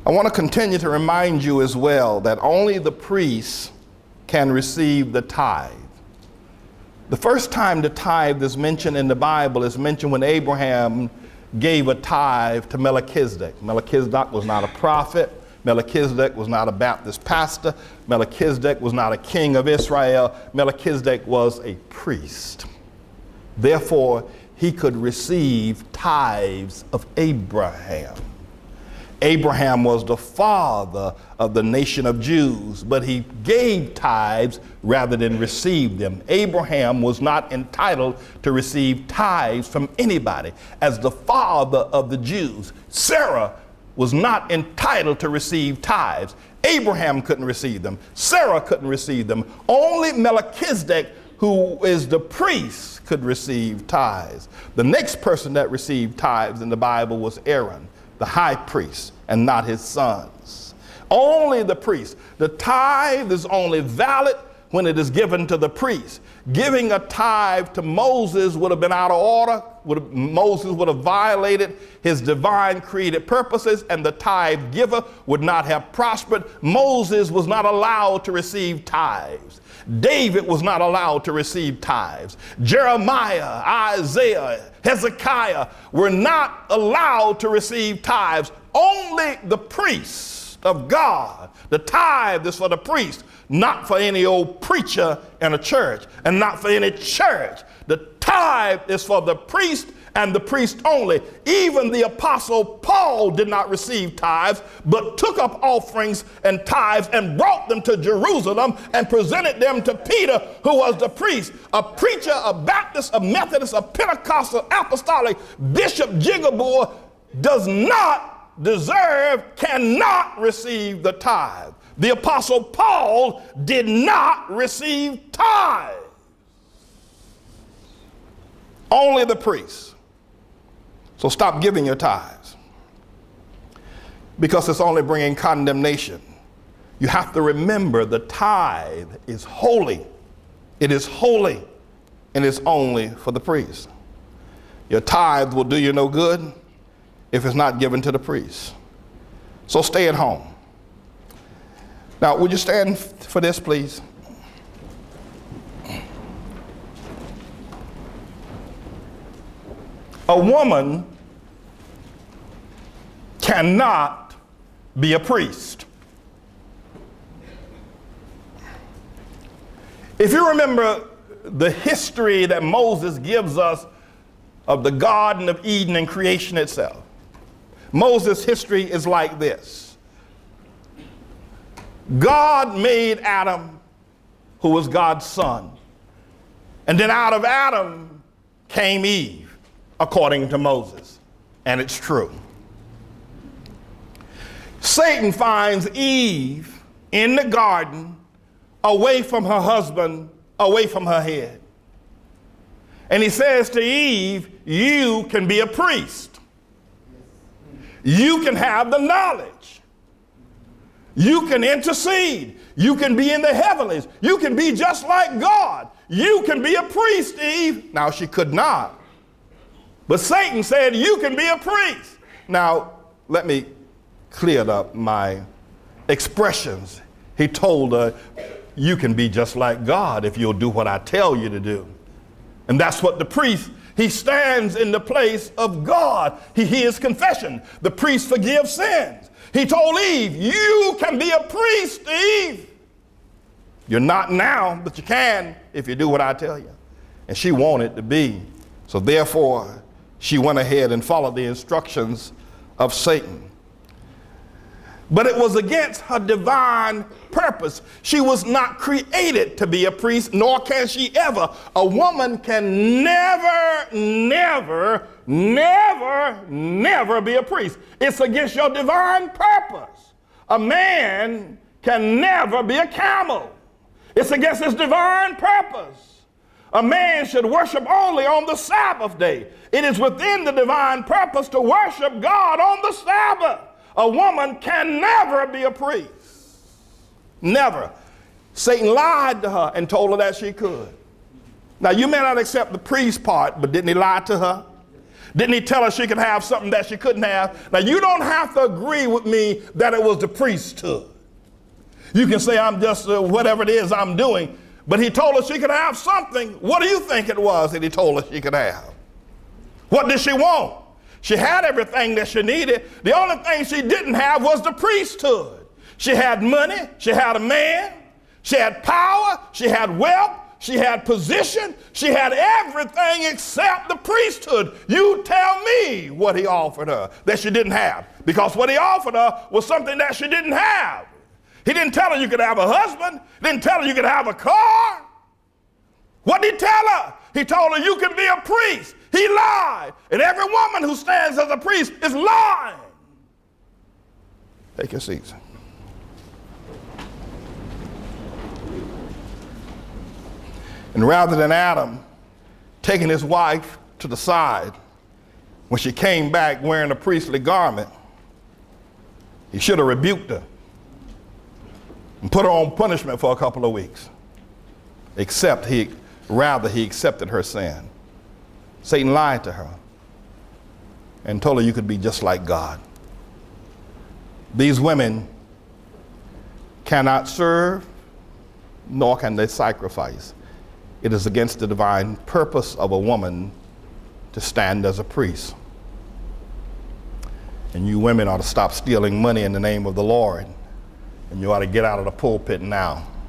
I want to continue to remind you as well that only the priests can receive the tithe. The first time the tithe is mentioned in the Bible is mentioned when Abraham gave a tithe to Melchizedek. Melchizedek was not a prophet. Melchizedek was not a Baptist pastor. Melchizedek was not a king of Israel. Melchizedek was a priest. Therefore, he could receive tithes of Abraham. Abraham was the father of the nation of Jews, but he gave tithes rather than receive them. Abraham was not entitled to receive tithes from anybody. As the father of the Jews, Sarah was not entitled to receive tithes. Abraham couldn't receive them. Sarah couldn't receive them. Only Melchizedek, who is the priest, could receive tithes. The next person that received tithes in the Bible was Aaron, the high priest, and not his sons. Only the priest. The tithe is only valid when it is given to the priest. Giving a tithe to Moses would have been out of order. Moses would have violated his divine created purposes, and the tithe giver would not have prospered. Moses was not allowed to receive tithes. David was not allowed to receive tithes. Jeremiah, Isaiah, Hezekiah were not allowed to receive tithes. Only the priest of God. The tithe is for the priest, not for any old preacher in a church, and not for any church. The tithe is for the priest and the priest only. Even the apostle Paul did not receive tithes, but took up offerings and tithes and brought them to Jerusalem and presented them to Peter, who was the priest. A preacher, a Baptist, a Methodist, a Pentecostal, apostolic, Bishop Jigabor does not deserve, cannot receive the tithe. The apostle Paul did not receive tithe. Only the priests. So stop giving your tithes, because it's only bringing condemnation. You have to remember the tithe is holy. It is holy, and it's only for the priest. Your tithe will do you no good if it's not given to the priest. So stay at home. Now, would you stand for this, please? A woman cannot be a priest. If you remember the history that Moses gives us of the Garden of Eden and creation itself, Moses' history is like this. God made Adam, who was God's son. And then out of Adam came Eve, according to Moses. And it's true. Satan finds Eve in the garden, away from her husband, away from her head. And he says to Eve, you can be a priest. You can have the knowledge. You can intercede. You can be in the heavenlies. You can be just like God. You can be a priest, Eve. Now, she could not. But Satan said, you can be a priest. Now, let me clear up my expressions. He told her, you can be just like God if you'll do what I tell you to do. And that's what the priest, he stands in the place of God. He hears confession. The priest forgives sins. He told Eve, you can be a priest, Eve. You're not now, but you can if you do what I tell you. And she wanted to be. So therefore, she went ahead and followed the instructions of Satan. But it was against her divine purpose. She was not created to be a priest, nor can she ever. A woman can never be a priest. It's against your divine purpose. A man can never be a camel. It's against his divine purpose. A man should worship only on the Sabbath day. It is within the divine purpose to worship God on the Sabbath. A woman can never be a priest. Never. Satan lied to her and told her that she could. Now, you may not accept the priest part, but didn't he lie to her? Didn't he tell her she could have something that she couldn't have? Now, you don't have to agree with me that it was the priesthood. You can say I'm just whatever it is I'm doing, but he told her she could have something. What do you think it was that he told her she could have? What did she want? She had everything that she needed. The only thing she didn't have was the priesthood. She had money, she had a man, she had power, she had wealth, she had position, she had everything except the priesthood. You tell me what he offered her that she didn't have, because what he offered her was something that she didn't have. He didn't tell her you could have a husband, didn't tell her you could have a car. What did he tell her? He told her you can be a priest. He lied. And every woman who stands as a priest is lying. Take your seats. And rather than Adam taking his wife to the side when she came back wearing a priestly garment, he should have rebuked her and put her on punishment for a couple of weeks. Rather he accepted her sin. Satan lied to her and told her you could be just like God. These women cannot serve, nor can they sacrifice. It is against the divine purpose of a woman to stand as a priest. And you women ought to stop stealing money in the name of the Lord. And you ought to get out of the pulpit now.